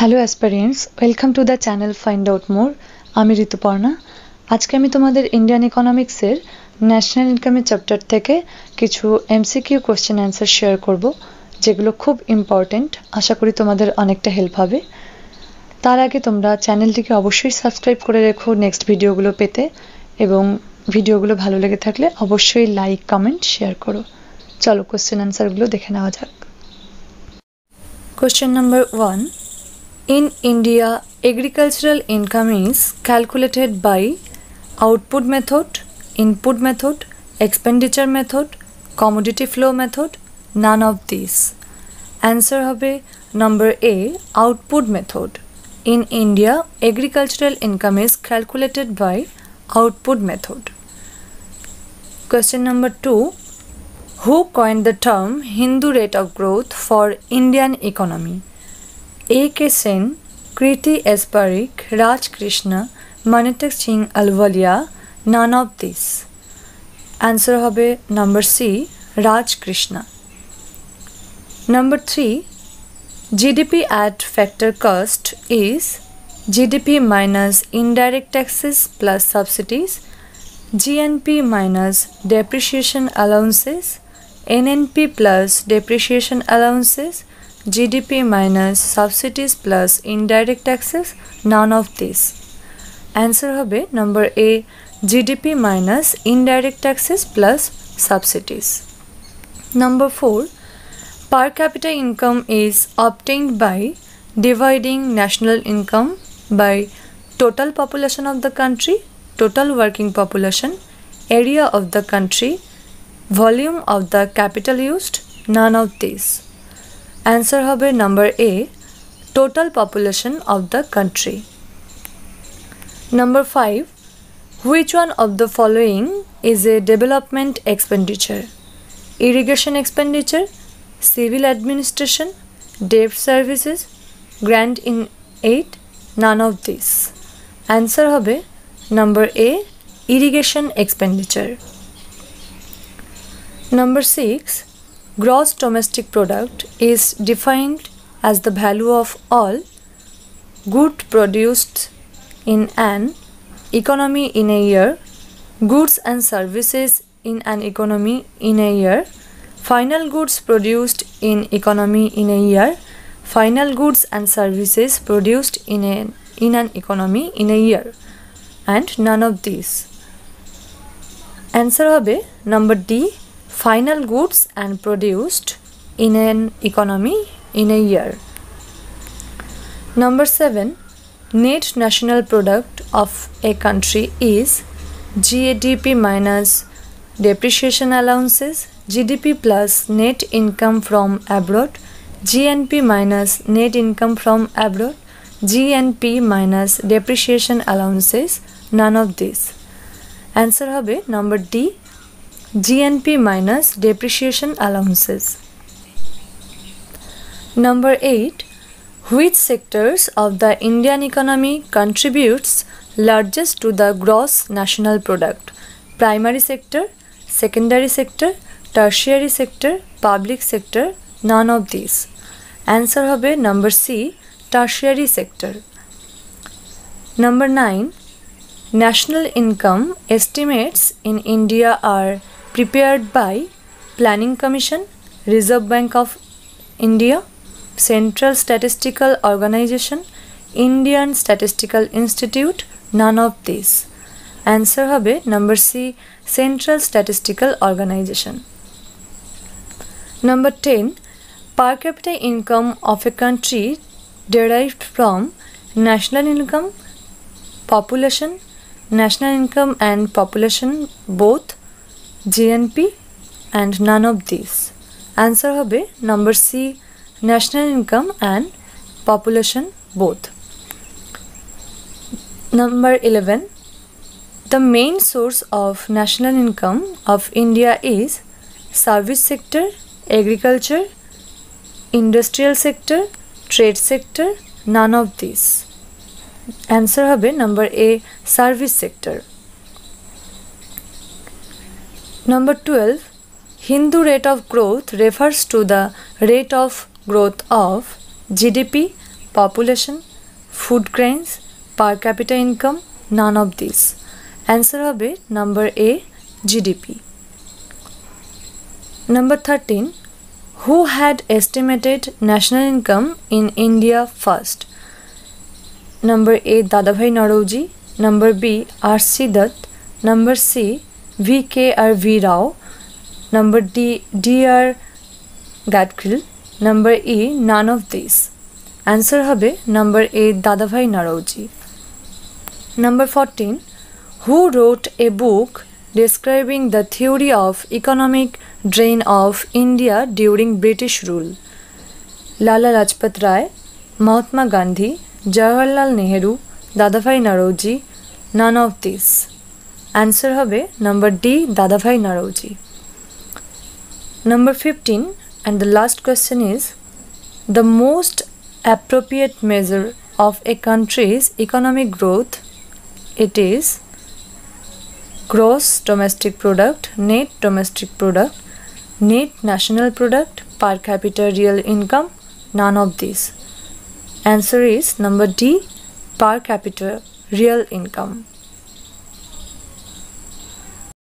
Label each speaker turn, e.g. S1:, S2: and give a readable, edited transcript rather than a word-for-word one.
S1: Hello aspirants, welcome to the channel find out মোর। আমি ঋতুপর্ণা। আজকে আমি তোমাদের ইন্ডিয়ান ইকোনমিক্সের ন্যাশনাল ইনকামের চ্যাপ্টার থেকে কিছু এমসিকিউ কোশ্চেন অ্যান্সার শেয়ার করব, যেগুলো খুব ইম্পর্টেন্ট। আশা করি তোমাদের অনেকটা হেল্প হবে। তার আগে তোমরা চ্যানেলটিকে অবশ্যই সাবস্ক্রাইব করে রেখো নেক্সট ভিডিওগুলো পেতে, এবং ভিডিওগুলো ভালো লেগে থাকলে অবশ্যই লাইক, কমেন্ট, শেয়ার করো। চলো কোশ্চেন অ্যান্সারগুলো দেখে নেওয়া যাক। Question number 1. In India, agricultural income is calculated by output method, input method, expenditure method, commodity flow method, none of these. Answer hobe number A, output method. In India, agricultural income is calculated by output method. Question number 2. Who coined the term Hindu rate of growth for Indian economy? A.K. Sen, Kriti S. Parikh, Raj Krishna, Manitek Singh Alwalia, none of these. Answer hobe number C, Raj Krishna. Number 3. GDP at factor cost is GDP minus indirect taxes plus subsidies, GNP minus depreciation allowances, NNP plus depreciation allowances, GDP minus subsidies plus indirect taxes, none of these. Answer hobe number A, GDP minus indirect taxes plus subsidies. Number 4. Per capita income is obtained by dividing national income by total population of the country, total working population, area of the country, volume of the capital used, none of these. Answer hobe number A, total population of the country. Number 5. Which one of the following is a development expenditure? Irrigation expenditure, civil administration, debt services, grant in aid, none of these. Answer hobe number A, irrigation expenditure. Number 6. Gross domestic product is defined as the value of all goods produced in an economy in a year, goods and services in an economy in a year, final goods produced in economy in a year, final goods and services produced in an economy in a year, and none of these. Answer hobe number D, final goods and produced in an economy in a year. Number 7. Net national product of a country is GDP minus depreciation allowances, GDP plus net income from abroad, GNP minus net income from abroad, GNP minus depreciation allowances, none of these. Answer hobe number D, GNP minus depreciation allowances. Number 8. Which sectors of the Indian economy contributes largest to the gross national product? Primary sector, secondary sector, tertiary sector, public sector, none of these. Answer hobe number C, tertiary sector. Number 9. National income estimates in India are prepared by Planning Commission, Reserve Bank of India, Central Statistical Organization, Indian Statistical Institute, none of these. Answer hobe number C, Central Statistical Organization. Number 10. Per capita income of a country derived from national income, population, national income and population both, GNP, and none of these. Answer hobe number C, national income and population both. Number 11. The main source of national income of India is service sector, agriculture, industrial sector, trade sector, none of these. Answer hobe number A, service sector. Number 12. Hindu rate of growth refers to the rate of growth of GDP population, food grains, per capita income, none of these. Answer হবে number A, GDP. Number 13. Who had estimated national income in India first? Number A, Dadabhai Naoroji. Number B, R.C. Dutt. Number C, V.K.R.V. Rao. Number D, D.R. Gadkil. Number E, none of these. Answer হবে number A, Dadabhai Naoroji. Number 14. Who wrote a book describing the theory of economic drain of India during British rule? Lala Lajpat Rai, Mahatma Gandhi, Jawaharlal Nehru, Dadabhai Naoroji, none of these. Answer হবে number D, Dadabhai Naoroji. Number 15 and the last question is, the most appropriate measure of a country's economic growth, it is gross domestic product, net domestic product, net national product, per capita real income, none of these. Answer is number D, per capita real income.